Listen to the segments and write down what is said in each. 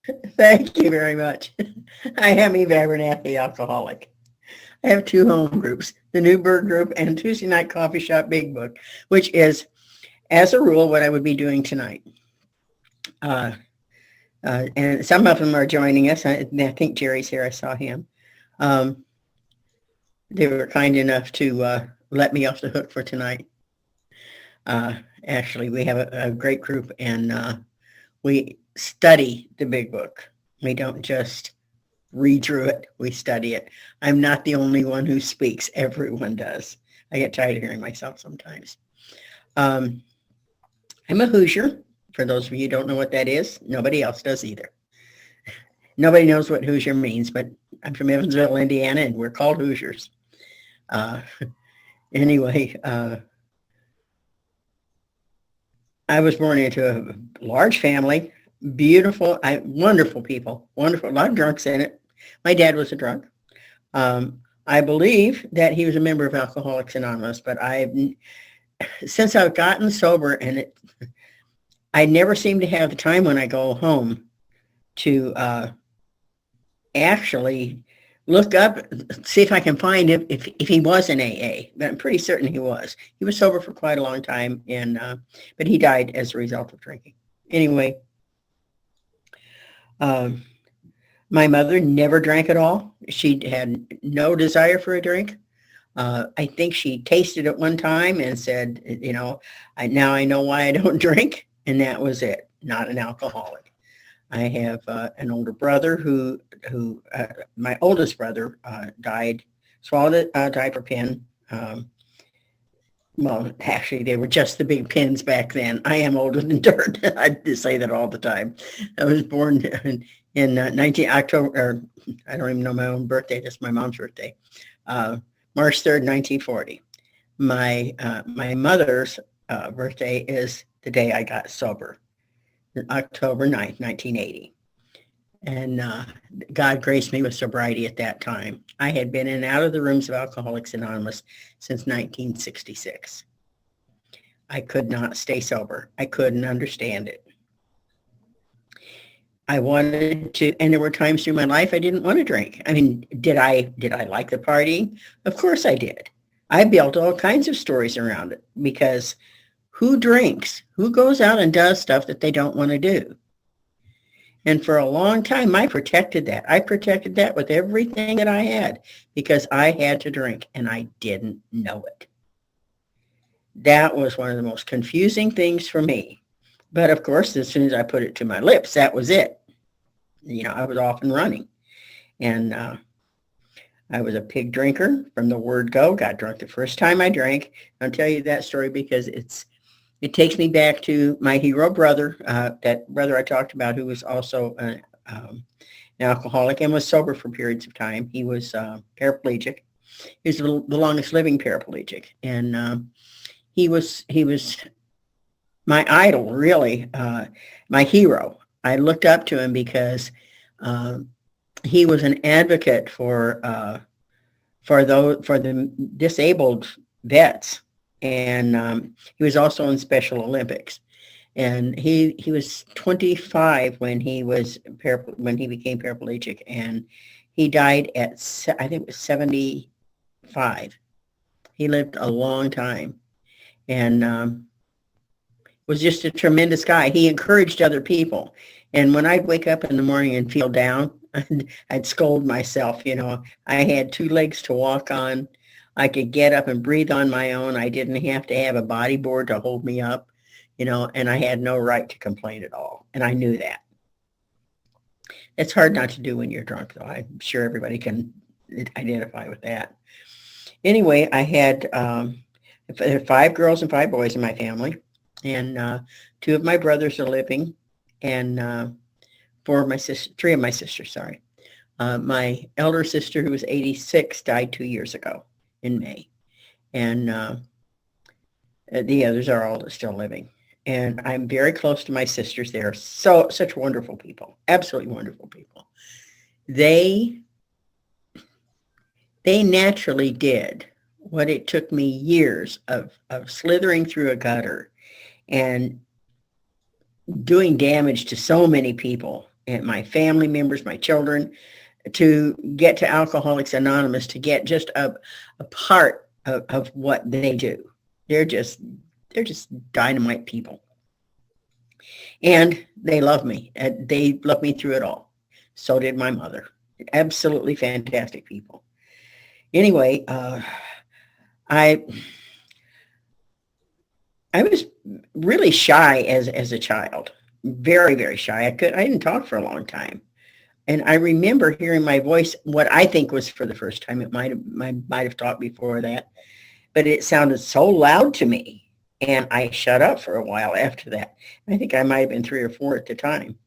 Thank you very much. I am Eve Abernathy, alcoholic. I have two home groups, the Newburgh group and Tuesday Night Coffee Shop Big Book, which is, as a rule, what I would be doing tonight. Uh, and some of them are joining us. I think Jerry's here. I saw him. Um, they were kind enough to let me off the hook for tonight. Actually, we have a great group, and we study the Big Book. We don't just read through it. We study it. I'm not the only one who speaks. Everyone does. I get tired of hearing myself sometimes. Um, I'm a Hoosier. For those of you who don't know what that is, nobody else does either. Nobody knows what Hoosier means, but I'm from Evansville, Indiana, and we're called Hoosiers. Uh, anyway, I was born into a large family, beautiful, wonderful people, wonderful, a lot of drunks in it. My dad was a drunk. I believe that he was a member of Alcoholics Anonymous, but since I've gotten sober, and I never seem to have the time when I go home to actually look up, see if I can find him if he was in AA. But I'm pretty certain he was. He was sober for quite a long time, and but he died as a result of drinking. Anyway, my mother never drank at all. She had no desire for a drink. I think she tasted it one time and said, now I know why I don't drink, and that was it. Not an alcoholic. I have an older brother who my oldest brother died, swallowed a diaper pin. Well, actually, they were just the big pins back then. I am older than dirt. I say that all the time. I was born in 19 October, or I don't even know my own birthday. That's my mom's birthday. March 3rd, 1940. My mother's birthday is the day I got sober, October 9th, 1980. And God graced me with sobriety at that time. I had been in and out of the rooms of Alcoholics Anonymous since 1966. I could not stay sober. I couldn't understand it. I wanted to, and there were times through my life I didn't want to drink. I mean, did I like the party? Of course I did. I built all kinds of stories around it because who drinks? Who goes out and does stuff that they don't want to do? And for a long time, I protected that. I protected that with everything that I had because I had to drink and I didn't know it. That was one of the most confusing things for me. But of course, as soon as I put it to my lips, that was it. I was off and running. And I was a pig drinker from the word go. Got drunk the first time I drank. I'll tell you that story because it takes me back to my hero brother, that brother I talked about, who was also an alcoholic and was sober for periods of time. He was paraplegic. He was the longest living paraplegic, and he was my idol, really, my hero. I looked up to him because he was an advocate for the disabled vets. And he was also in Special Olympics. And he was 25 when he became paraplegic, and he died at I think it was 75. He lived a long time, and was just a tremendous guy. He encouraged other people, and when I'd wake up in the morning and feel down, I'd scold myself. I had two legs to walk on. I could get up and breathe on my own. I didn't have to have a bodyboard to hold me up, and I had no right to complain at all. And I knew that. It's hard not to do when you're drunk, though. I'm sure everybody can identify with that. Anyway, I had 5 girls and 5 boys in my family, and 2 of my brothers are living, and 3 of my sisters, sorry. My elder sister, who was 86, died 2 years ago in May. And the others are all still living. And I'm very close to my sisters. They are such wonderful people, absolutely wonderful people. They naturally did what it took me years of slithering through a gutter and doing damage to so many people and my family members, my children, to get to Alcoholics Anonymous, to get just a part of what they do. They're just dynamite people. And they love me. They love me through it all. So did my mother. Absolutely fantastic people. Anyway, I was really shy as a child. Very, very shy. I didn't talk for a long time. And I remember hearing my voice, what I think was for the first time. It might have talked before that, but it sounded so loud to me. And I shut up for a while after that. I think I might have been 3 or 4 at the time.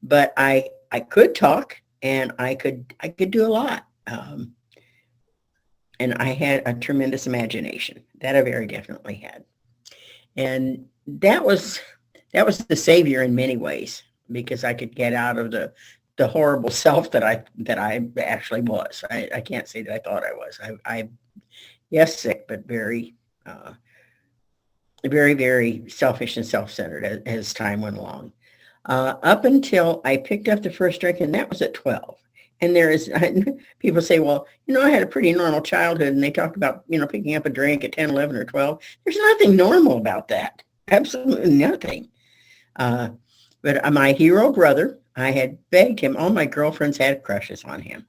But I could talk, and I could do a lot. And I had a tremendous imagination. That I very definitely had. And that was the savior in many ways, because I could get out of the horrible self that I actually was. I can't say that I thought I was. I yes, sick, but very, very, very selfish and self-centered as time went along. Up until I picked up the first drink, and that was at 12. And people say, well, I had a pretty normal childhood, and they talk about, picking up a drink at 10, 11, or 12. There's nothing normal about that. Absolutely nothing. But my hero brother, I had begged him. All my girlfriends had crushes on him.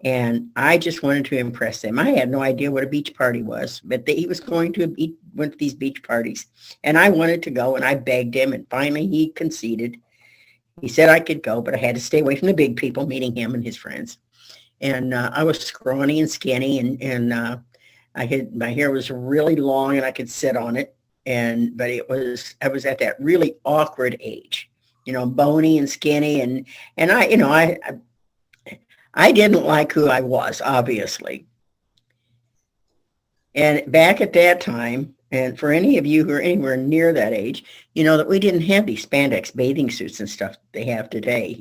And I just wanted to impress them. I had no idea what a beach party was, but he was going to went to these beach parties. And I wanted to go, and I begged him, and finally he conceded. He said I could go, but I had to stay away from the big people, meeting him and his friends. And I was scrawny and skinny, and my hair was really long, and I could sit on it. But I was at that really awkward age, bony and skinny, and I didn't like who I was, obviously. And back at that time, and for any of you who are anywhere near that age, that we didn't have these spandex bathing suits and stuff they have today.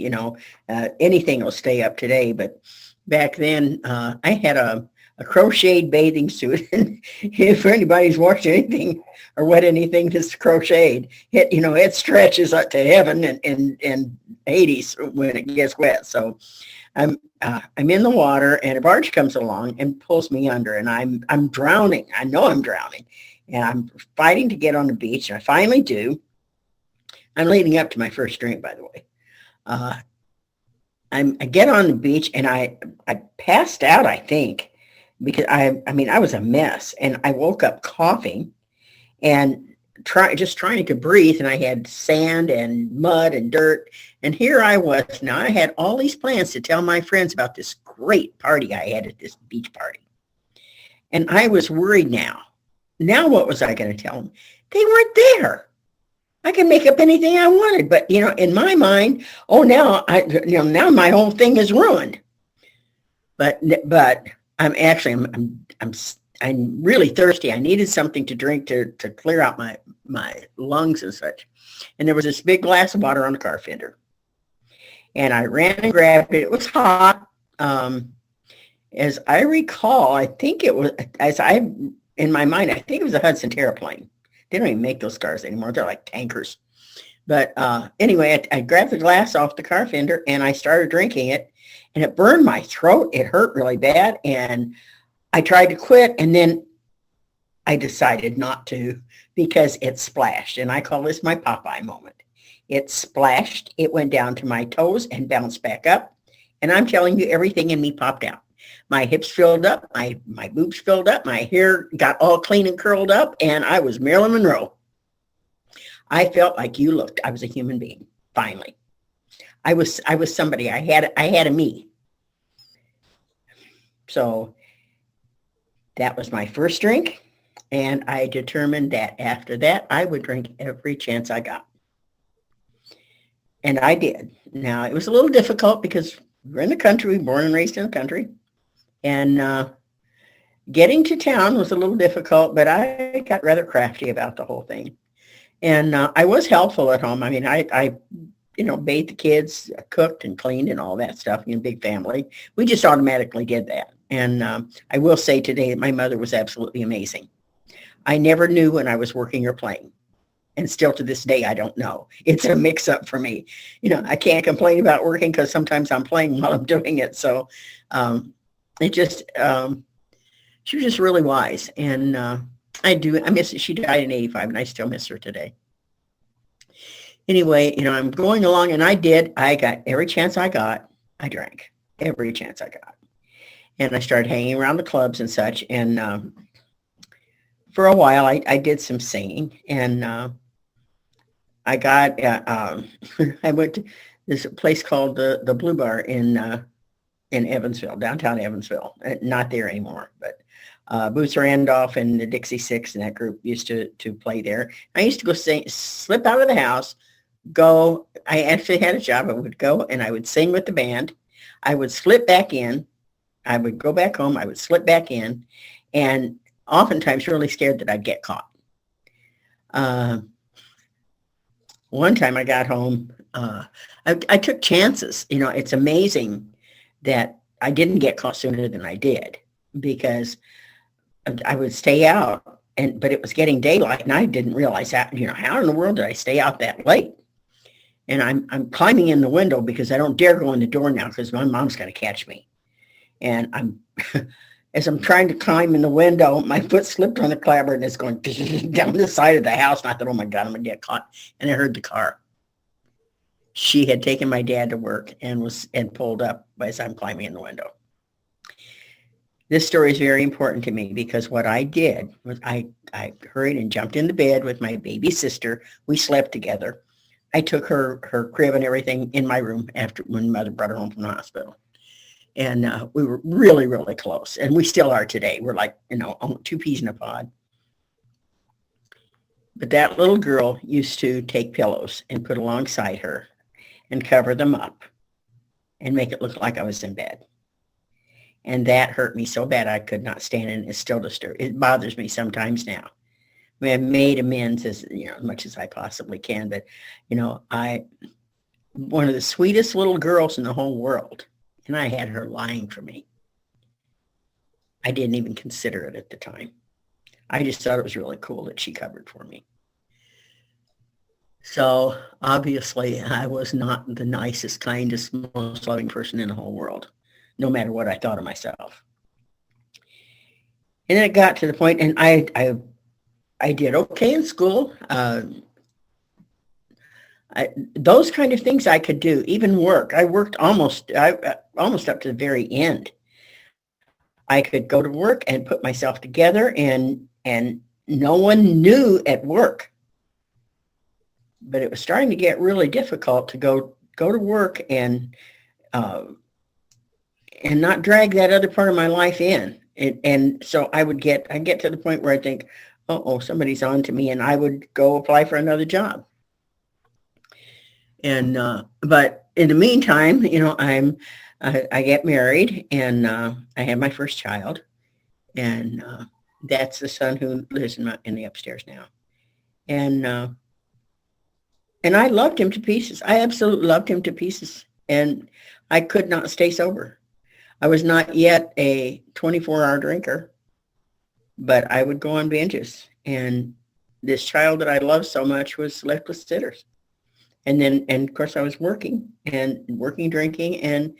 Anything will stay up today. But back then, I had a crocheted bathing suit. And if anybody's washed anything or wet anything that's crocheted, it stretches up to heaven and Hades when it gets wet. So I'm in the water, and a barge comes along and pulls me under, and I'm drowning. I know I'm drowning, and I'm fighting to get on the beach, and I finally do. I'm leading up to my first drink, by the way. I get on the beach, and I passed out, I think, because I was a mess, and I woke up coughing and just trying to breathe, and I had sand and mud and dirt, and here I was. Now I had all these plans to tell my friends about this great party I had at this beach party, and I was worried now. Now what was I going to tell them? They weren't there. I could make up anything I wanted, but in my mind, now my whole thing is ruined. But I'm really thirsty. I needed something to drink to clear out my lungs and such. And there was this big glass of water on the car fender. And I ran and grabbed it. It was hot. As I recall, I think it was, in my mind, I think it was a Hudson Terraplane. They don't even make those cars anymore. They're like tankers. But anyway, I grabbed the glass off the car fender, and I started drinking it. And it burned my throat. It hurt really bad. And I tried to quit, and then I decided not to, because it splashed. And I call this my Popeye moment. It splashed. It went down to my toes and bounced back up. And I'm telling you, everything in me popped out. My hips filled up. My boobs filled up. My hair got all clean and curled up. And I was Marilyn Monroe. I felt like you looked. I was a human being, finally. I was somebody. I had a me. So that was my first drink, and I determined that after that, I would drink every chance I got. And I did. Now, it was a little difficult because we're in the country. We were born and raised in the country. And getting to town was a little difficult, but I got rather crafty about the whole thing. And I was helpful at home. I mean, I bathed the kids, cooked and cleaned and all that stuff. Big family. We just automatically did that. And I will say today that my mother was absolutely amazing. I never knew when I was working or playing. And still to this day, I don't know. It's a mix up for me. I can't complain about working because sometimes I'm playing while I'm doing it. So it just, she was just really wise. And I miss it. She died in 85 and I still miss her today. Anyway, I'm going along and I got every chance I got, I drank every chance I got. And I started hanging around the clubs and such. And for a while, I did some singing. And I got, I went to this place called the Blue Bar in Evansville, downtown Evansville. Not there anymore, but Boots Randolph and the Dixie Six and that group used to play there. I used to go slip out of the house, go. I actually had a job. I would go and I would sing with the band. I would slip back in. I would go back home. I would slip back in, and oftentimes really scared that I'd get caught. One time I got home. I took chances. It's amazing that I didn't get caught sooner than I did, because I would stay out, but it was getting daylight, and I didn't realize that. How in the world did I stay out that late? And I'm climbing in the window because I don't dare go in the door now because my mom's going to catch me. And I'm as I'm trying to climb in the window, my foot slipped on the clapper and it's going down the side of the house. And I thought, oh my God, I'm going to get caught. And I heard the car. She had taken my dad to work and pulled up as I'm climbing in the window. This story is very important to me because what I did was I hurried and jumped in the bed with my baby sister. We slept together. I took her crib and everything in my room when mother brought her home from the hospital. And we were really, really close. And we still are today. We're like, two peas in a pod. But that little girl used to take pillows and put alongside her and cover them up and make it look like I was in bed. And that hurt me so bad I could not stand it. It still disturbs. It bothers me sometimes now. I mean, I've made amends as much as I possibly can. But, one of the sweetest little girls in the whole world. And I had her lying for me. I didn't even consider it at the time. I just thought it was really cool that she covered for me. So obviously I was not the nicest, kindest, most loving person in the whole world, no matter what I thought of myself. And then it got to the point, and I did okay in school. Those kind of things I could do, even work. I worked almost up to the very end. I could go to work and put myself together, and no one knew at work. But it was starting to get really difficult to go to work and not drag that other part of my life in. And so I get to the point where I think, oh, somebody's on to me, and I would go apply for another job. And but in the meantime, I get married, and I have my first child, and that's the son who lives in the upstairs now, and I loved him to pieces. I absolutely loved him to pieces, and I could not stay sober. I was not yet a 24-hour drinker, but I would go on binges, and this child that I loved so much was left with sitters. And of course I was working, drinking, and,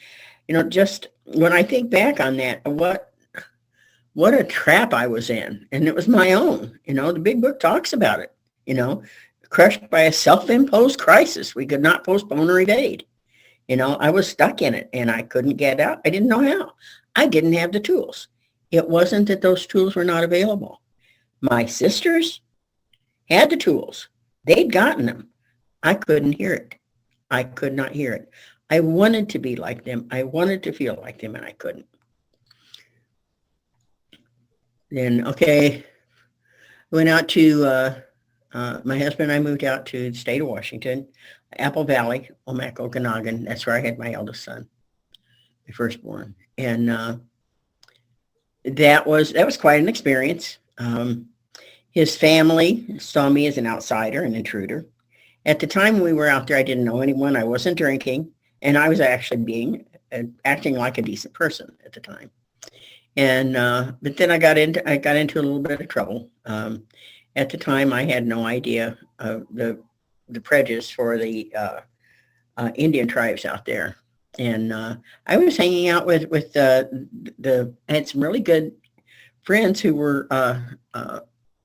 just when I think back on that, what a trap I was in. And it was my own. The big book talks about it, crushed by a self-imposed crisis we could not postpone or evade. I was stuck in it and I couldn't get out. I didn't know how. I didn't have the tools. It wasn't that those tools were not available. My sisters had the tools. They'd gotten them. I couldn't hear it. I could not hear it. I wanted to be like them. I wanted to feel like them, and I couldn't. Then, went out to, my husband and I moved out to the state of Washington, Apple Valley, Omak, Okanagan. That's where I had my eldest son, my firstborn. And that was quite an experience. His family saw me as an outsider, an intruder. At the time we were out there, I didn't know anyone. I wasn't drinking, and I was actually acting like a decent person at the time. And but then I got into a little bit of trouble, At the time, I had no idea of the prejudice for the Indian tribes out there. And I was hanging out with I had some really good friends who were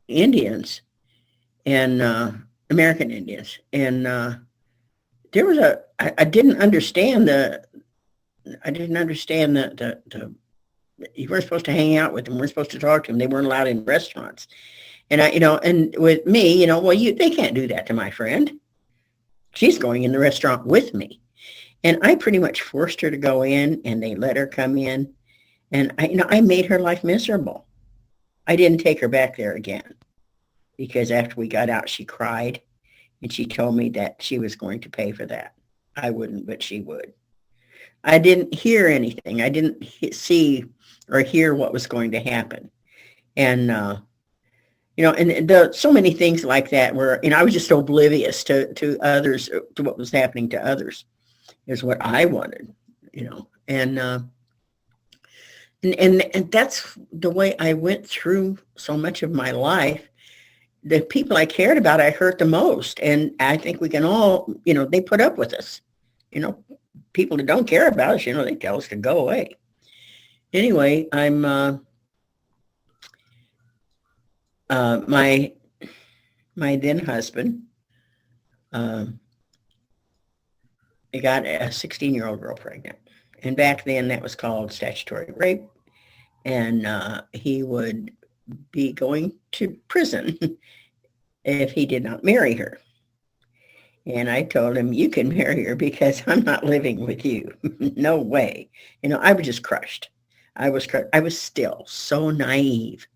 Indians and American Indians. And there was I didn't understand the you weren't supposed to hang out with them. We weren't supposed to talk to them. They weren't allowed in restaurants. And and with me, well, they can't do that to my friend. She's going in the restaurant with me. And I pretty much forced her to go in, and they let her come in. And I made her life miserable. I didn't take her back there again because after we got out, she cried and she told me that she was going to pay for that. I wouldn't, but she would. I didn't hear anything. I didn't see or hear what was going to happen. And, and so many things like that where, I was just oblivious to others, to what was happening to others is what I wanted, and that's the way I went through so much of my life. The people I cared about, I hurt the most. And I think we can all, they put up with us, people that don't care about us, they tell us to go away. Anyway, I'm, my then husband, I got a 16-year-old girl pregnant. And back then that was called statutory rape. And he would be going to prison if he did not marry her. And I told him, you can marry her because I'm not living with you. No way. I was just crushed. I was still so naive.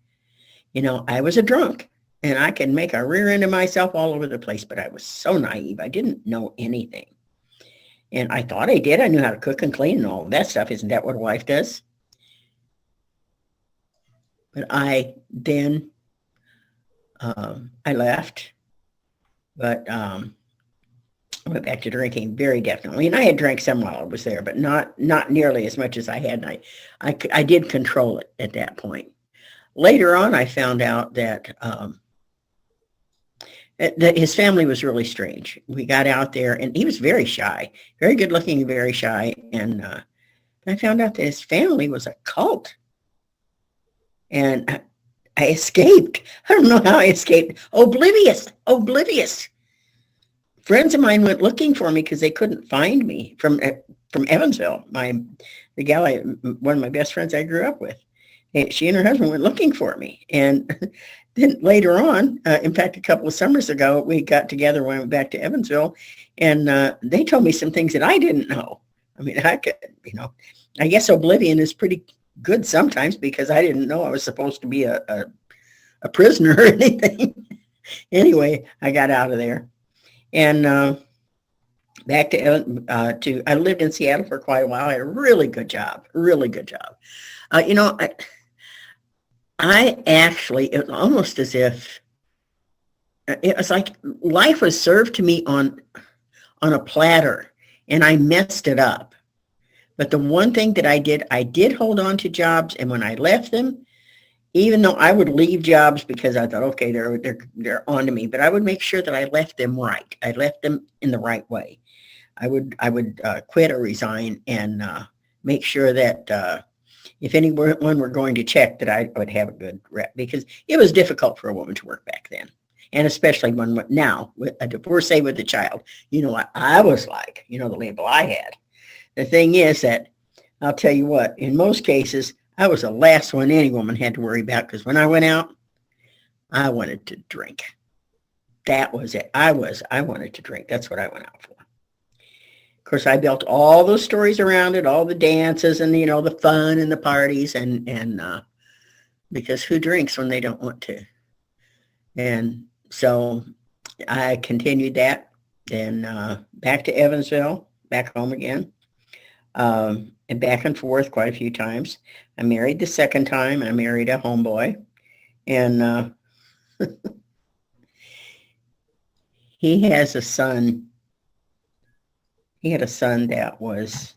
I was a drunk and I could make a rear end of myself all over the place, but I was so naive. I didn't know anything. And I thought I did. I knew how to cook and clean and all of that stuff. Isn't that what a wife does? But I then, I left, but I went back to drinking very definitely. And I had drank some while I was there, but not nearly as much as I had. And I did control it at that point. Later on, I found out that his family was really strange. We got out there, and he was very shy, very good looking, and very shy. And I found out that his family was a cult. And I escaped. I don't know how I escaped. Oblivious. Friends of mine went looking for me because they couldn't find me from Evansville. The gal, one of my best friends I grew up with. She and her husband went looking for me. And then later on, in fact, a couple of summers ago, we got together when I went back to Evansville, and they told me some things that I didn't know. I mean, I could, I guess oblivion is pretty good sometimes because I didn't know I was supposed to be a prisoner or anything. Anyway, I got out of there. And back to I lived in Seattle for quite a while. I had a really good job. I actually, it was almost as if it was like life was served to me on a platter, and I messed it up. But the one thing that I did hold on to jobs, and when I left them, even though I would leave jobs because I thought, okay, they're on to me, but I would make sure that I left them right. I left them in the right way. I would quit or resign and make sure that if anyone were going to check, that I would have a good rep, because it was difficult for a woman to work back then. And especially now with a divorcee with a child, what I was like, the label I had. The thing is that I'll tell you what, in most cases, I was the last one any woman had to worry about, because when I went out, I wanted to drink. That was it. I wanted to drink. That's what I went out for. Of course, I built all those stories around it, all the dances and, the fun and the parties and because who drinks when they don't want to? And so I continued that, then back to Evansville, back home again. And back and forth quite a few times. I married the second time, and I married a homeboy. And he has a son. He had a son that was,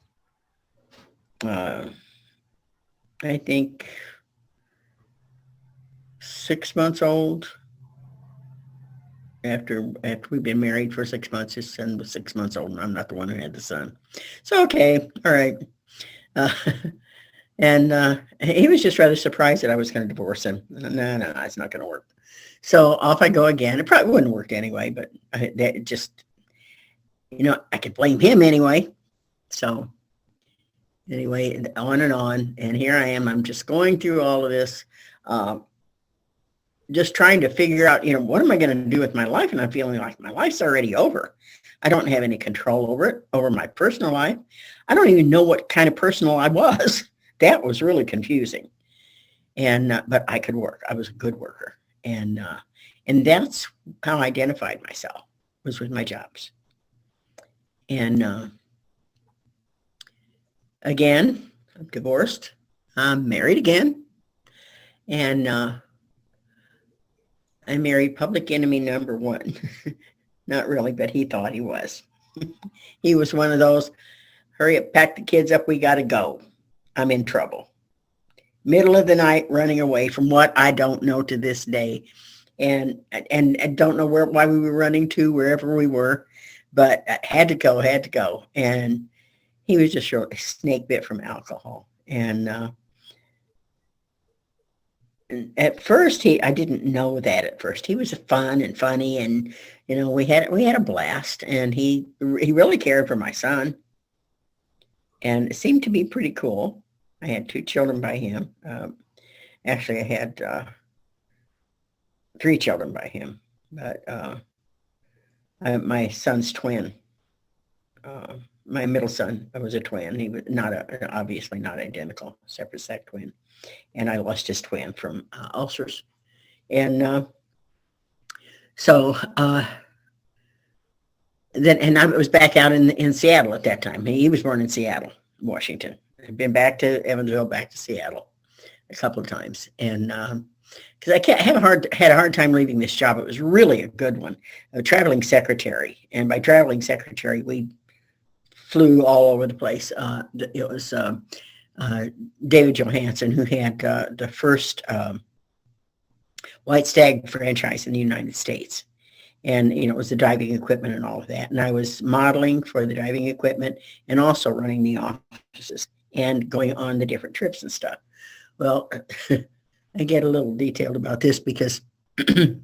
I think, 6 months old after we'd been married for 6 months. His son was 6 months old, and I'm not the one who had the son. So okay, all right. Uh, and he was just rather surprised that I was going to divorce him. No, it's not going to work. So off I go again. It probably wouldn't work anyway, but that just, I could blame him anyway. So anyway, on and on. And here I am. I'm just going through all of this, just trying to figure out, what am I going to do with my life? And I'm feeling like my life's already over. I don't have any control over it, over my personal life. I don't even know what kind of personal I was. That was really confusing. And but I could work. I was a good worker. And that's how I identified myself, was with my jobs. And again, I'm divorced. I'm married again. And I married public enemy number one. Not really, but he thought he was. He was one of those, hurry up, pack the kids up, we got to go. I'm in trouble. Middle of the night, running away from what I don't know to this day. And don't know why we were running to, wherever we were, but I had to go. And he was just a snake bit from alcohol. And at first, I didn't know that at first. He was fun and funny, and we had a blast. And he really cared for my son, and it seemed to be pretty cool. I had 2 children by him. Actually, I had 3 children by him, but my son's twin. My middle son was a twin. He was obviously not identical, separate sex twin. And I lost his twin from ulcers. And so then I was back out in Seattle at that time. He was born in Seattle, Washington. I'd been back to Evansville, back to Seattle a couple of times. And because I had a hard time leaving this job. It was really a good one, a traveling secretary. And by traveling secretary, we flew all over the place. It was David Johansen, who had the first White Stag franchise in the United States. And, it was the diving equipment and all of that. And I was modeling for the diving equipment and also running the offices and going on the different trips and stuff. Well, I get a little detailed about this because we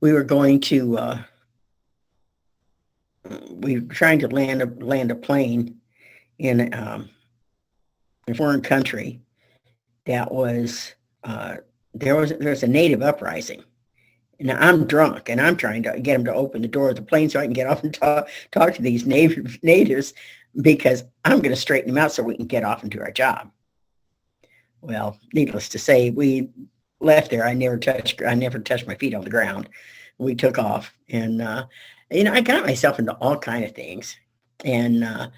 were going to, we were trying to land a plane in a foreign country that was, there was a native uprising. And I'm drunk, and I'm trying to get them to open the door of the plane so I can get off and talk to these natives, because I'm going to straighten them out so we can get off and do our job. Well, needless to say, we left there. I never touched my feet on the ground. We took off, and I got myself into all kind of things, and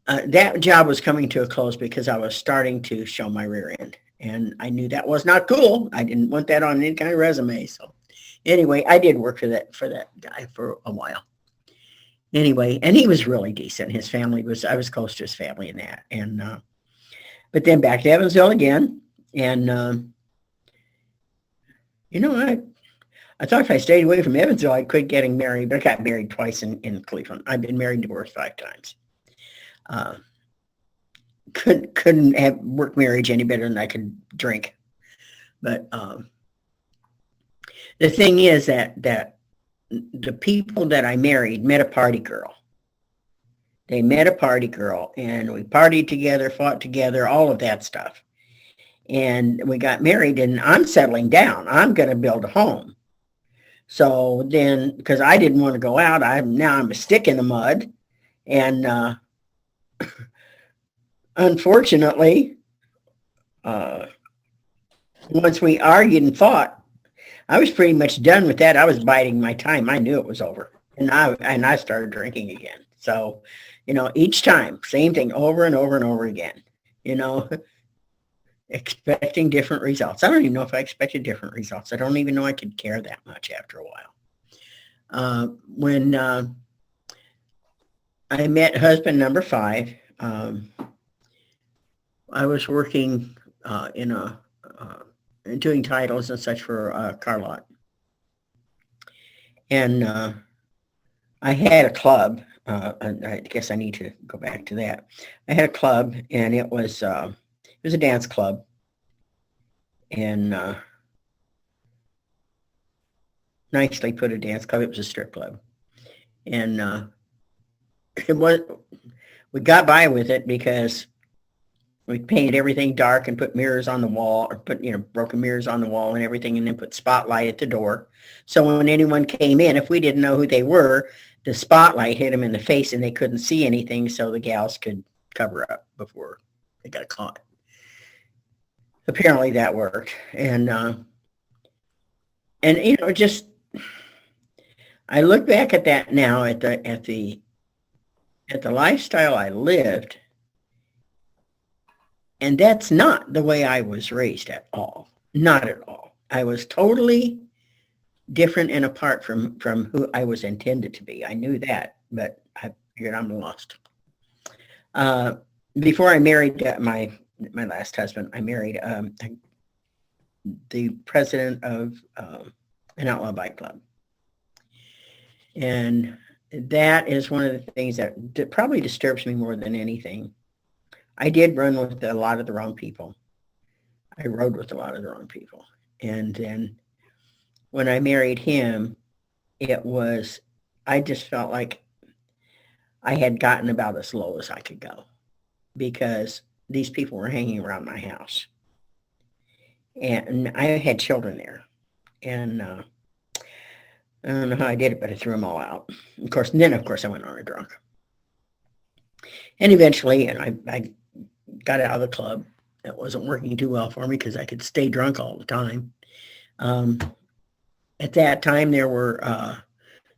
that job was coming to a close because I was starting to show my rear end, and I knew that was not cool. I didn't want that on any kind of resume. So anyway, I did work for that guy for a while. Anyway, and he was really decent. His family I was close to his family in that. And but then back to Evansville again. And I thought if I stayed away from Evansville, I quit getting married. But I got married twice in Cleveland. I've been married and divorced 5 times. Couldn't have worked marriage any better than I could drink. But the thing is that the people that I married met a party girl. They met a party girl, and we partied together, fought together, all of that stuff. And we got married, and I'm settling down. I'm going to build a home. So then, because I didn't want to go out, I'm a stick in the mud. And unfortunately, once we argued and fought, I was pretty much done with that. I was biding my time. I knew it was over. And I started drinking again. So, each time, same thing over and over and over again, expecting different results. I don't even know if I expected different results. I don't even know I could care that much after a while. When I met husband number 5, I was working in a doing titles and such for a car lot. And I had a club. I guess I need to go back to that. I had a club, and it was a dance club, and nicely put a dance club. It was a strip club, and it was. We got by with it because we painted everything dark and put mirrors on the wall, or put broken mirrors on the wall and everything, and then put spotlight at the door. So when anyone came in, if we didn't know who they were, the spotlight hit them in the face and they couldn't see anything, so the gals could cover up before they got caught. Apparently that worked, and just I look back at that now at the lifestyle I lived, and that's not the way I was raised at all. Not at all. I was totally different and apart from who I was intended to be. I knew that, but I figured I'm lost. Before I married my last husband, I married the president of an outlaw bike club. And that is one of the things that probably disturbs me more than anything. I did run with a lot of the wrong people. I rode with a lot of the wrong people. And then when I married him, I just felt like I had gotten about as low as I could go, because these people were hanging around my house. And I had children there. And I don't know how I did it, but I threw them all out. Of course, I went on a drunk. And eventually, I got out of the club. That wasn't working too well for me because I could stay drunk all the time. At that time, there were,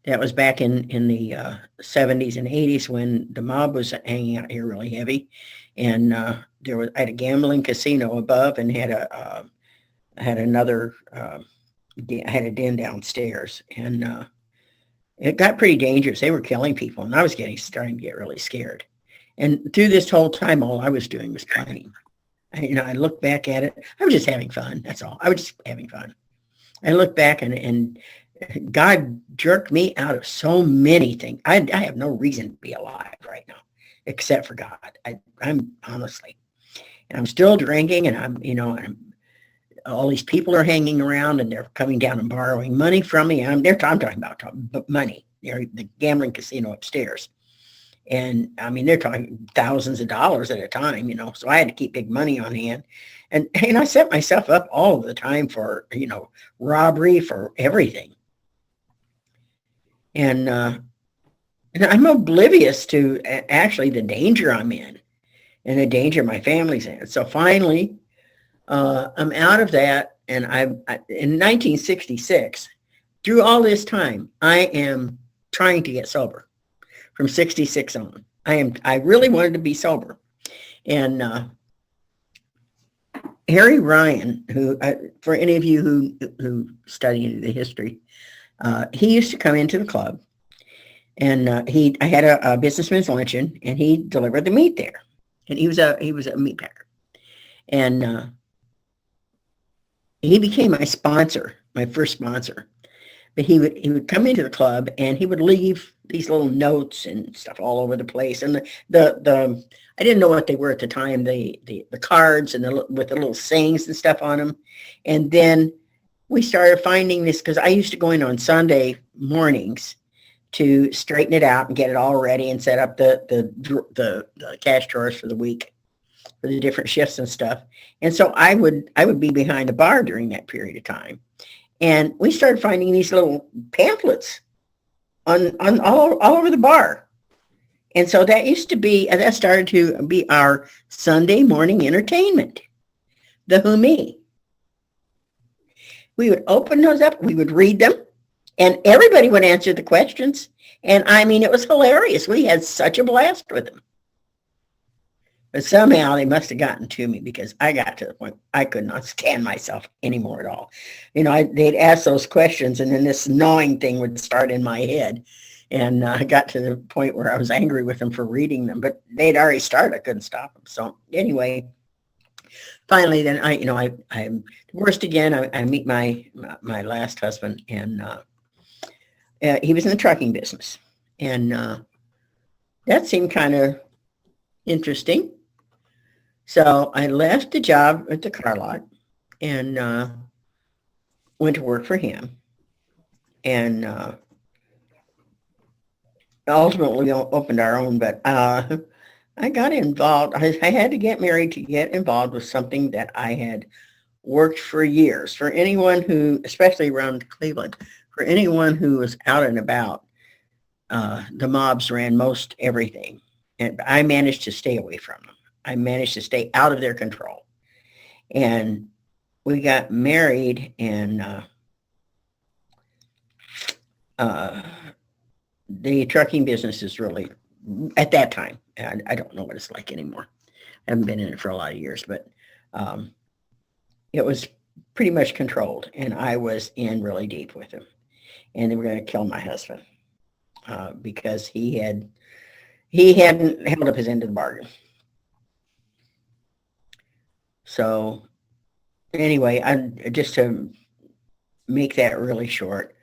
that was back in the 70s and 80s when the mob was hanging out here really heavy. And I had a gambling casino above and had a den downstairs. And it got pretty dangerous. They were killing people, and I was starting to get really scared. And through this whole time, all I was doing was partying. I look back at it. I was just having fun. That's all. I was just having fun. I look back and God jerked me out of so many things. I have no reason to be alive right now, except for God. I'm honestly, and I'm still drinking, and I'm all these people are hanging around, and they're coming down and borrowing money from me. I'm talking about money. They're the gambling casino upstairs. And I mean, they're talking thousands of dollars at a time, so I had to keep big money on hand. And I set myself up all the time for, robbery, for everything. And I'm oblivious to actually the danger I'm in and the danger my family's in. So finally, I'm out of that. And in 1966, through all this time, I am trying to get sober. From 66 on, I really wanted to be sober. And Harry Ryan, who, for any of you who study the history, he used to come into the club, and I had a businessman's luncheon, and he delivered the meat there, and he was a meat packer, and he became my sponsor, my first sponsor. But he would come into the club, and he would leave these little notes and stuff all over the place. And the I didn't know what they were at the time, the cards and with the little sayings and stuff on them. And then we started finding this, because I used to go in on Sunday mornings to straighten it out and get it all ready and set up the cash drawers for the week, for the different shifts and stuff. And so I would be behind the bar during that period of time. And we started finding these little pamphlets on all over the bar. And so that started to be our Sunday morning entertainment, the Who Me. We would open those up, we would read them, and everybody would answer the questions. And I mean, it was hilarious. We had such a blast with them. But somehow they must have gotten to me, because I got to the point I could not stand myself anymore at all. They'd ask those questions, and then this gnawing thing would start in my head. And I got to the point where I was angry with them for reading them, but they'd already started. I couldn't stop them. So anyway, finally, then I'm divorced again. I meet my last husband, and he was in the trucking business, and that seemed kind of interesting. So I left the job at the car lot and went to work for him, and ultimately we opened our own. But I got involved. I had to get married to get involved with something that I had worked for years. For anyone who, especially around Cleveland, for anyone who was out and about, the mobs ran most everything. And I managed to stay away from them. I managed to stay out of their control. And we got married, and the trucking business is really, at that time, I don't know what it's like anymore. I haven't been in it for a lot of years, but it was pretty much controlled, and I was in really deep with him. And they were going to kill my husband because he hadn't held up his end of the bargain. So anyway, just to make that really short,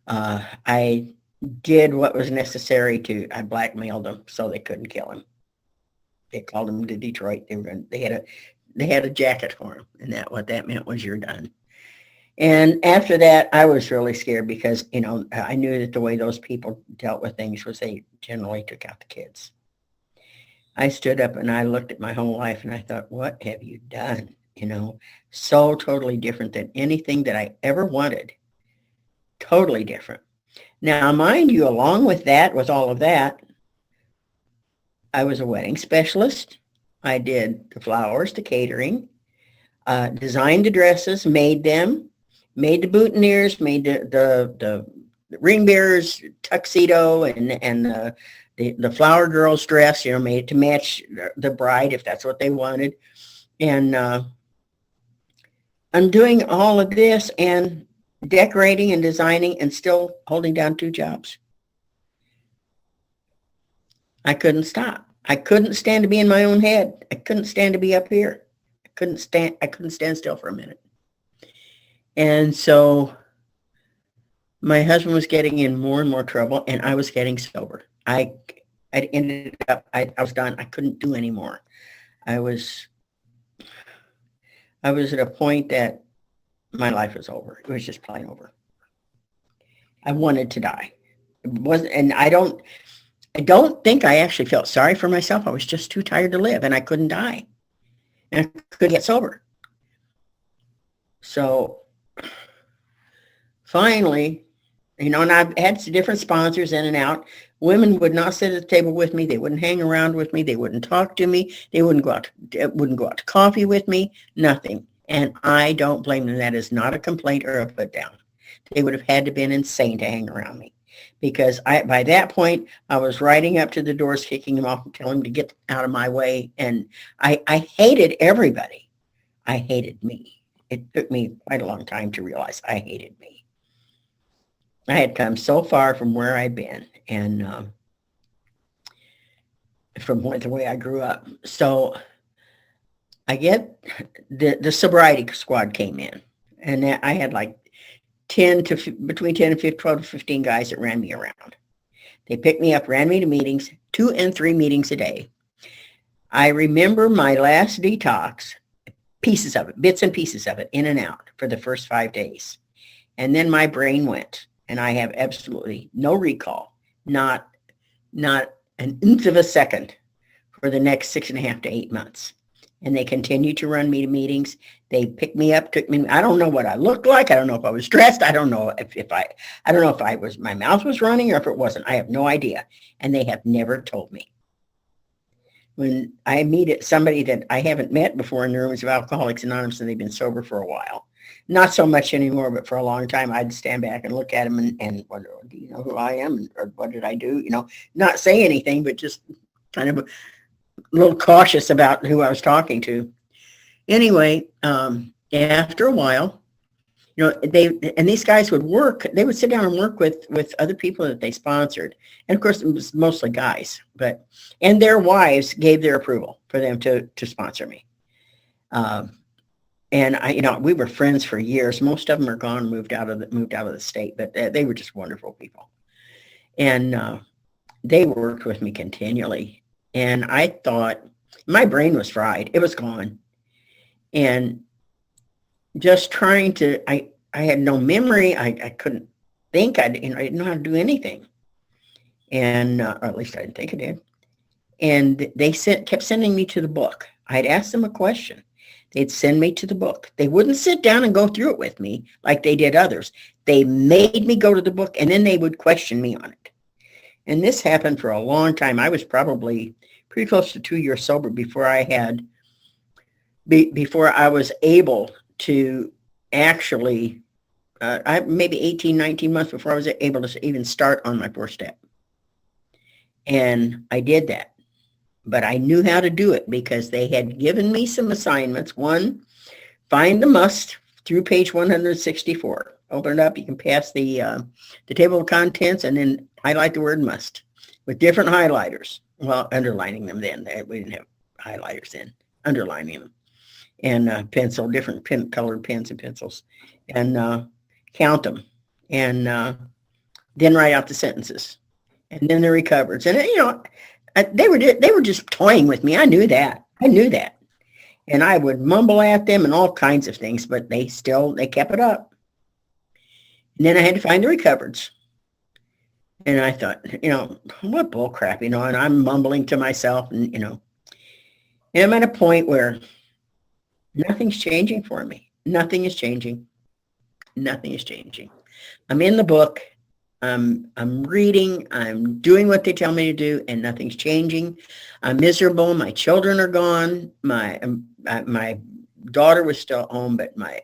I did what was necessary I blackmailed them so they couldn't kill him. They called him to Detroit. They had a jacket for him, and what that meant was you're done. And after that, I was really scared because, I knew that the way those people dealt with things was they generally took out the kids. I stood up and I looked at my whole life and I thought, what have you done? So totally different than anything that I ever wanted. Totally different. Now, mind you, along with all of that, I was a wedding specialist. I did the flowers, the catering, designed the dresses, made them, made the boutonnieres, made the ring bearer's tuxedo and the flower girl's dress, made it to match the bride if that's what they wanted. And I'm doing all of this and decorating and designing and still holding down 2 jobs. I couldn't stop. I couldn't stand to be in my own head. I couldn't stand to be up here. I couldn't stand still for a minute. And so my husband was getting in more and more trouble, and I was getting sober. I ended up, I was done. I couldn't do anymore. I was at a point that my life was over. It was just plain over. I wanted to die. It wasn't, and I don't think I actually felt sorry for myself. I was just too tired to live, and I couldn't die. And I couldn't get sober. So finally, and I've had different sponsors in and out. Women would not sit at the table with me. They wouldn't hang around with me. They wouldn't talk to me. They wouldn't go out to coffee with me. Nothing. And I don't blame them. That is not a complaint or a put down. They would have had to have been insane to hang around me, because by that point I was riding up to the doors, kicking them off and telling them to get out of my way. And I hated everybody. I hated me. It took me quite a long time to realize I hated me. I had come so far from where I'd been, and from the way I grew up. So I get the sobriety squad came in, and I had like between 10 and 15, 12 to 15 guys that ran me around. They picked me up, ran me to meetings, 2 and 3 meetings a day. I remember my last detox, pieces of it, bits and pieces of it, in and out for the first 5 days. And then my brain went, and I have absolutely no recall, not an nth of a second for the next 6.5 to 8 months. And they continued to run me to meetings. They picked me up, took me. I don't know what I looked like. I don't know if I was dressed. I don't know I don't know if my mouth was running or if it wasn't. I have no idea. And they have never told me. When I meet somebody that I haven't met before in the rooms of Alcoholics Anonymous, and they've been sober for a while, not so much anymore, but for a long time, I'd stand back and look at them and wonder, do you know who I am? Or what did I do? Not say anything, but just kind of a little cautious about who I was talking to. Anyway, after a while, these guys would work. They would sit down and work with other people that they sponsored, and of course, it was mostly guys. And their wives gave their approval for them to sponsor me. And we were friends for years. Most of them are gone, moved out of the state, but they were just wonderful people. And they worked with me continually. And I thought my brain was fried. It was gone. And just trying to, I had no memory. I couldn't think. I didn't know how to do anything. And, or at least I didn't think I did. And they kept sending me to the book. I'd ask them a question. They'd send me to the book. They wouldn't sit down and go through it with me like they did others. They made me go to the book, and then they would question me on it. And this happened for a long time. I was probably pretty close to 2 years sober before I was able to actually, maybe 18, 19 months before I was able to even start on my 4th step. And I did that. But I knew how to do it because they had given me some assignments. One, find the must through page 164. Open it up. You can pass the table of contents and then highlight the word must with different highlighters. Well, underlining them then. We didn't have highlighters then. Underlining them. And pencil, different colored pens and pencils. And count them. And then write out the sentences. And then the recovers. And, they were just toying with me. I knew that. And I would mumble at them and all kinds of things, but they kept it up. And then I had to find the recovers. And I thought, what bull crap, and I'm mumbling to myself and I'm at a point where nothing's changing for me. Nothing is changing. I'm in the book. I'm reading, I'm doing what they tell me to do, and nothing's changing. I'm miserable. My children are gone. My daughter was still home, but my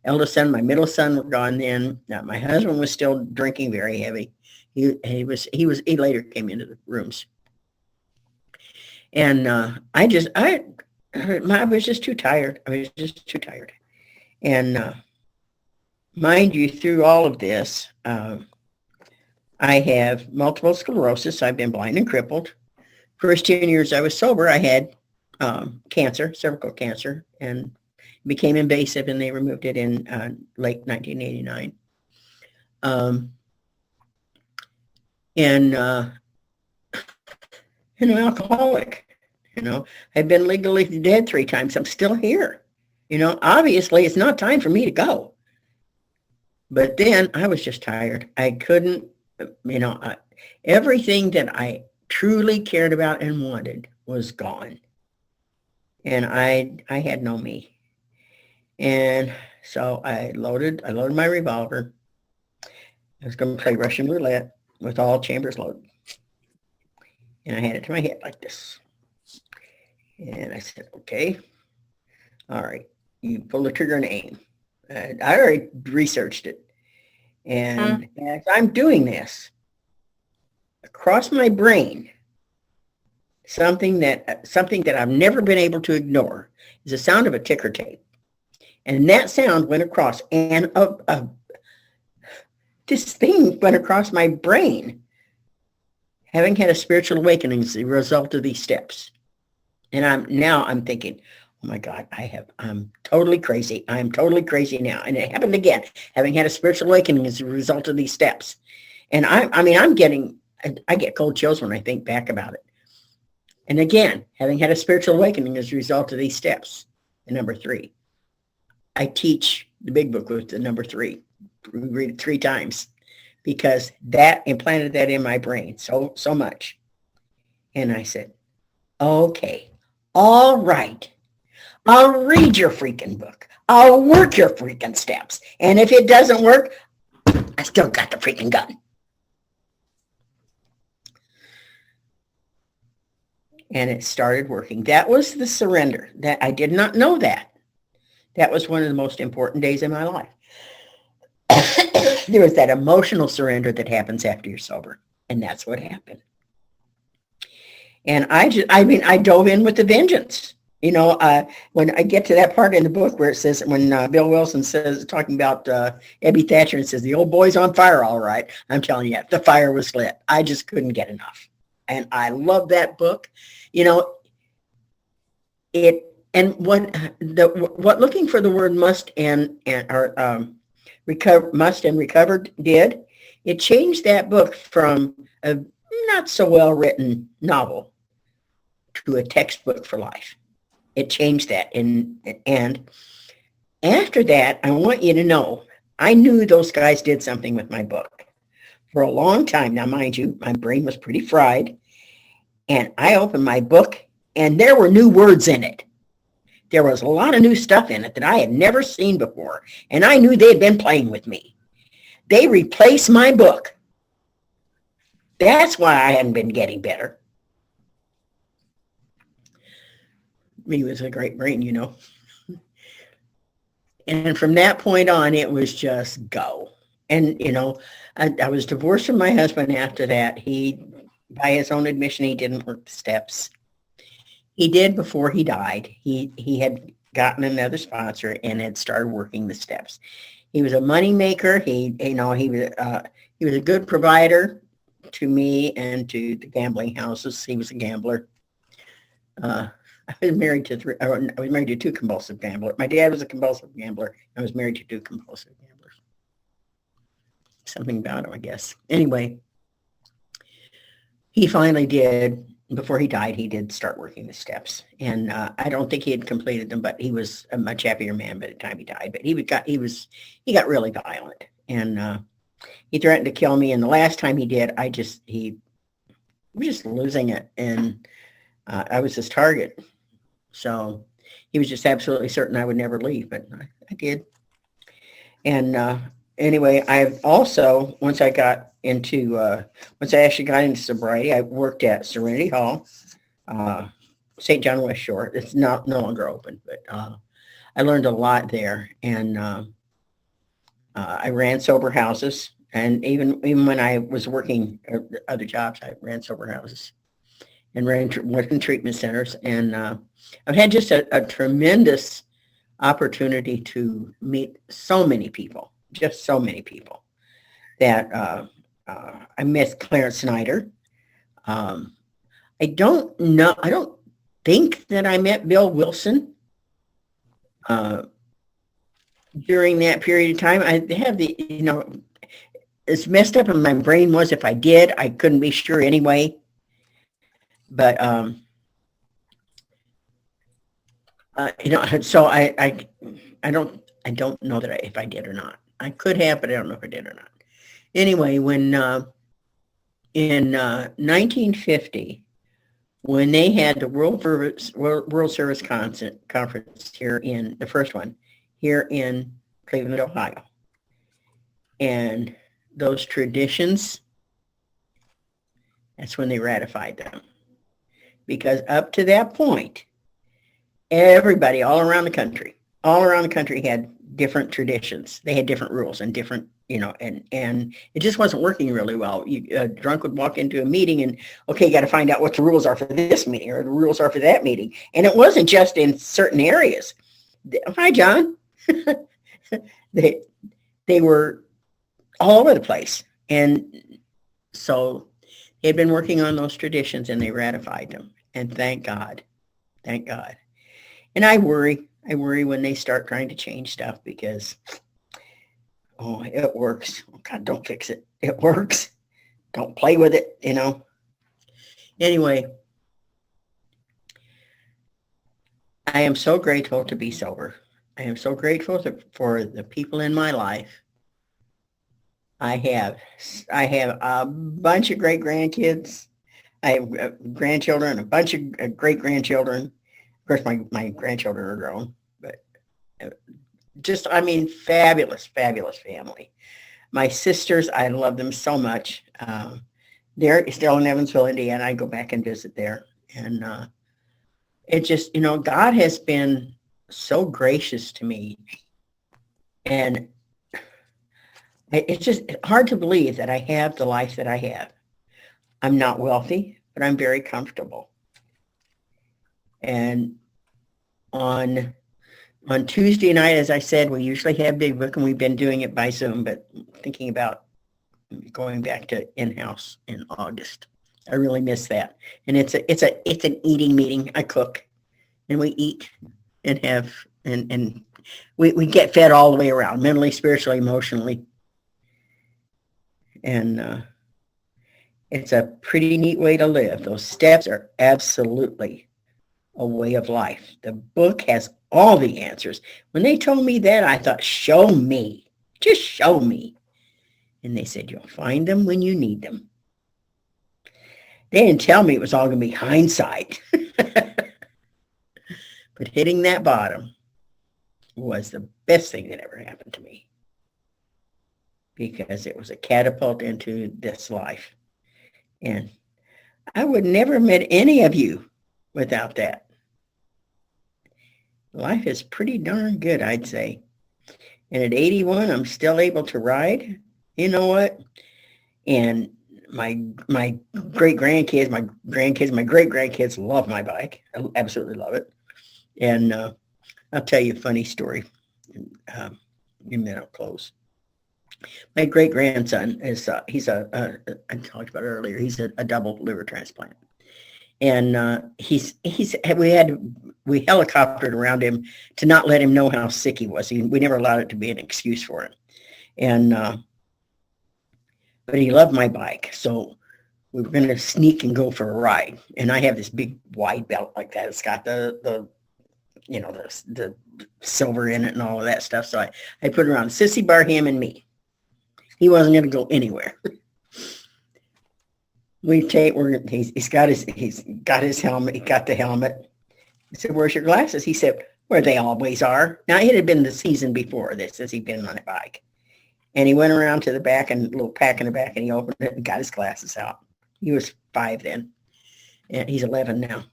eldest son, my middle son were gone then. My husband was still drinking very heavy. He later came into the rooms. And I was just too tired. And mind you, through all of this, I have multiple sclerosis. I've been blind and crippled. First 10 years I was sober, I had cancer, cervical cancer, and it became invasive, and they removed it in late 1989. And an alcoholic. I've been legally dead 3 times. I'm still here. Obviously it's not time for me to go. But then I was just tired. I couldn't, everything that I truly cared about and wanted was gone. And I had no me. And so I loaded my revolver. I was going to play Russian roulette with all chambers loaded. And I had it to my head like this. And I said, okay, all right, you pull the trigger and aim. I already researched it. And as I'm doing this, across my brain, something that I've never been able to ignore is the sound of a ticker tape. And that sound went across, and this thing went across my brain. Having had a spiritual awakening as a result of these steps. And I'm thinking, oh my God, I'm totally crazy. I'm totally crazy now. And it happened again, having had a spiritual awakening as a result of these steps. And I get cold chills when I think back about it. And again, having had a spiritual awakening as a result of these steps. And number 3, I teach the big book with the number 3. We read it 3 times because that implanted that in my brain so much. And I said, okay, all right. I'll read your freaking book. I'll work your freaking steps. And if it doesn't work, I still got the freaking gun. And it started working. That was the surrender. That I did not know that. That was one of the most important days in my life. There was that emotional surrender that happens after you're sober. And that's what happened. And I dove in with a vengeance. When I get to that part in the book where it says, when Bill Wilson says, talking about Abby Thatcher, and says, the old boy's on fire, all right. I'm telling you, the fire was lit. I just couldn't get enough. And I love that book. It And what looking for the word must and or recover must and recovered did, it changed that book from a not so well written novel to a textbook for life. It changed that, and after that, I want you to know, I knew those guys did something with my book for a long time. Now, mind you, my brain was pretty fried, and I opened my book, and there were new words in it. There was a lot of new stuff in it that I had never seen before, and I knew they had been playing with me. They replaced my book. That's why I hadn't been getting better. Me was a great brain, you know. And from that point on, it was just go. And, you know, I was divorced from my husband after that. He, by his own admission, he didn't work the steps. He did before he died. He had gotten another sponsor and had started working the steps. He was a money maker. He was a good provider to me and to the gambling houses. He was a gambler. I was married to two compulsive gamblers. My dad was a compulsive gambler. I was married to two compulsive gamblers. Something about him, I guess. Anyway, he finally did. Before he died, he did start working the steps, and I don't think he had completed them. But he was a much happier man by the time he died. But he got really violent, and he threatened to kill me. And the last time he did, he was just losing it, and I was his target. So he was just absolutely certain I would never leave, but I did. And anyway, I've also, once I actually got into sobriety, I worked at Serenity Hall, St. John West Shore. It's no longer open, but I learned a lot there. And I ran sober houses. And even when I was working other jobs, I ran sober houses and worked in treatment centers. And I've had just a tremendous opportunity to meet so many people, just so many people that I met Clarence Snyder. I don't think that I met Bill Wilson during that period of time. I have as messed up as my brain was, if I did, I couldn't be sure anyway. But so I don't know that if I did or not. I could have, but I don't know if I did or not. Anyway, when in 1950, when they had the World Service Conference here in the first one here in Cleveland, Ohio, and those traditions, that's when they ratified them. Because up to that point, everybody all around the country had different traditions. They had different rules and different, and it just wasn't working really well. A drunk would walk into a meeting and, okay, got to find out what the rules are for this meeting or the rules are for that meeting. And it wasn't just in certain areas. Hi, John. They were all over the place. And so they'd been working on those traditions and they ratified them. And thank God. And I worry when they start trying to change stuff because, it works. Oh, God, don't fix it. It works. Don't play with it, Anyway, I am so grateful to be sober. I am so grateful for the people in my life. I have a bunch of great grandkids. I have grandchildren, a bunch of great grandchildren. Of course, my grandchildren are grown, but fabulous, fabulous family. My sisters, I love them so much. They're still in Evansville, Indiana. I go back and visit there. And it just, God has been so gracious to me. And it's just hard to believe that I have the life that I have. I'm not wealthy, but I'm very comfortable. And on Tuesday night, as I said, we usually have Big Book, and we've been doing it by Zoom, but thinking about going back to in-house in August. I really miss that. And it's an eating meeting. I cook. and we eat and have, and we get fed all the way around, mentally, spiritually, emotionally. And it's a pretty neat way to live. Those steps are absolutely a way of life. The book has all the answers. When they told me that, I thought, show me. Just show me. And they said, you'll find them when you need them. They didn't tell me it was all going to be hindsight. But hitting that bottom was the best thing that ever happened to me, because it was a catapult into this life. And I would never have met any of you without that. Life is pretty darn good, I'd say. And at 81, I'm still able to ride. You know what? And my great-grandkids, my great-grandkids love my bike. I absolutely love it. And I'll tell you a funny story. And then I'll close. My great-grandson is, I talked about it earlier, he's a double liver transplant. And we helicoptered around him to not let him know how sick he was. We never allowed it to be an excuse for him. And but he loved my bike, so we were going to sneak and go for a ride. And I have this big wide belt like that. It's got the silver in it and all of that stuff. So I put it around Sissy Bar, him and me. He wasn't going to go anywhere. He's got his helmet. He got the helmet. I said, where's your glasses? He said, where they always are. Now, it had been the season before this as he'd been on a bike. And he went around to the back, and a little pack in the back, and he opened it and got his glasses out. He was 5 then, and he's 11 now.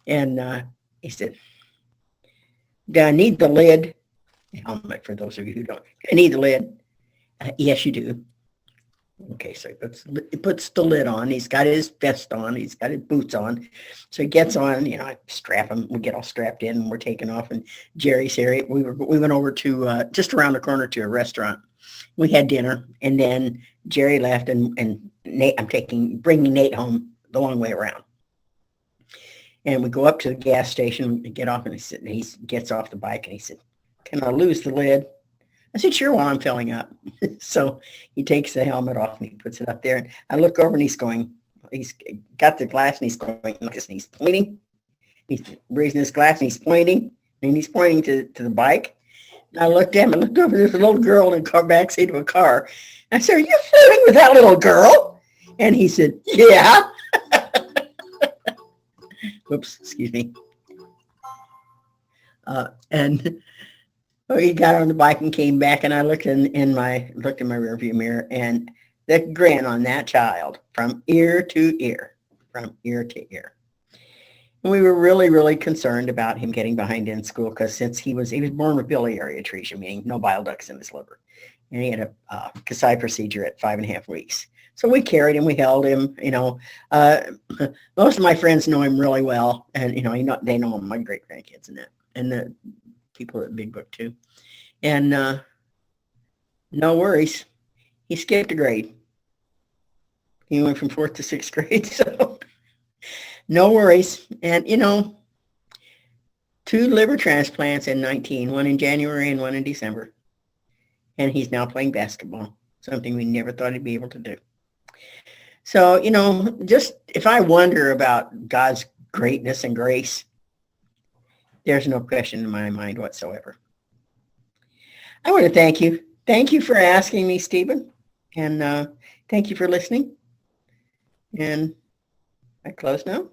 And he said, do I need the lid? Helmet, for those of you who don't. I need the lid. Yes, you do. Okay, so he puts the lid on. He's got his vest on. He's got his boots on. So he gets on, I strap him. We get all strapped in, and we're taking off. And Jerry's here. We went over to just around the corner to a restaurant. We had dinner, and then Jerry left, and Nate, bringing Nate home the long way around. And we go up to the gas station and get off, and he gets off the bike, and he said, can I lose the lid? I said, sure, while I'm filling up. So he takes the helmet off, and he puts it up there. And I look over, and he's got the glass, and he's going like this, and he's pointing. He's raising his glass, and he's pointing to the bike. And I looked at him, and looked over, there's a little girl in the backseat of a car. I said, are you flirting with that little girl? And he said, yeah. Whoops, excuse me. And he got on the bike and came back, and I looked in my rearview mirror, and the grin on that child from ear to ear. And we were really, really concerned about him getting behind in school, because since he was born with biliary atresia, meaning no bile ducts in his liver, and he had a Kasai procedure at 5.5 weeks. So we carried him, we held him. Most of my friends know him really well, and they know my great grandkids and the people at Big Book too. And no worries, he skipped a grade. He went from 4th to 6th grade, so no worries. And 2 liver transplants in 19, one in January and one in December. And he's now playing basketball, something we never thought he'd be able to do. So, just if I wonder about God's greatness and grace, there's no question in my mind whatsoever. I want to thank you. Thank you for asking me, Stephen. And thank you for listening. And I close now.